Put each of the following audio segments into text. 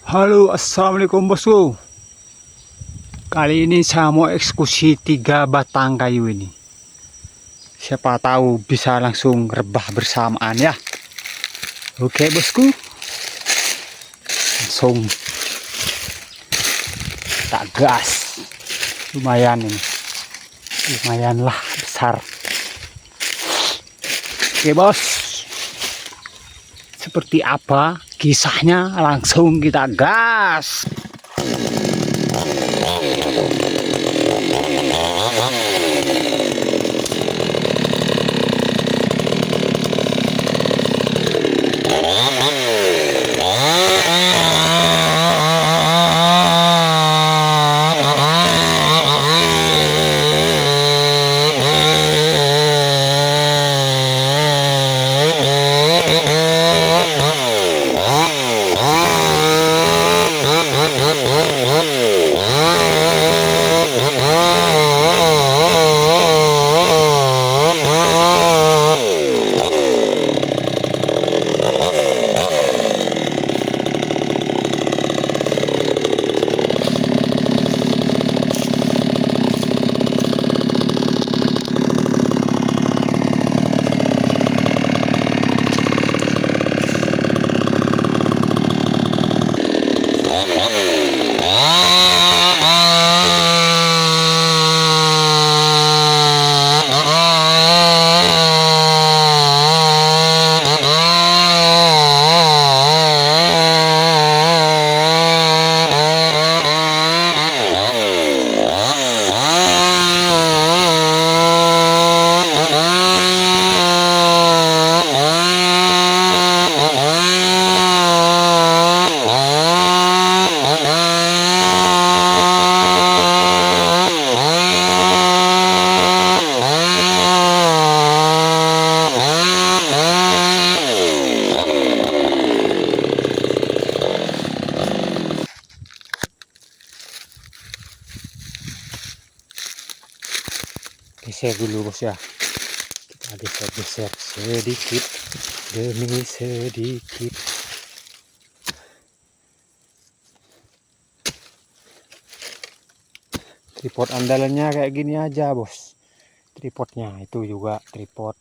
Halo, assalamualaikum bosku. Kali ini saya mau eksekusi 3 batang kayu ini. Siapa tahu bisa langsung rebah bersamaan ya. Oke bosku, langsung tak gas. Lumayan ini, lumayanlah besar. Oke bos, seperti apa kisahnya? Langsung kita gas. Geser dulu bos ya, kita geser-geser sedikit demi sedikit. Tripod andalannya kayak gini aja bos, tripodnya itu juga tripod,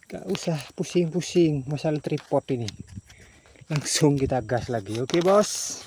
gak usah pusing-pusing masalah tripod ini, langsung kita gas lagi. Oke bos.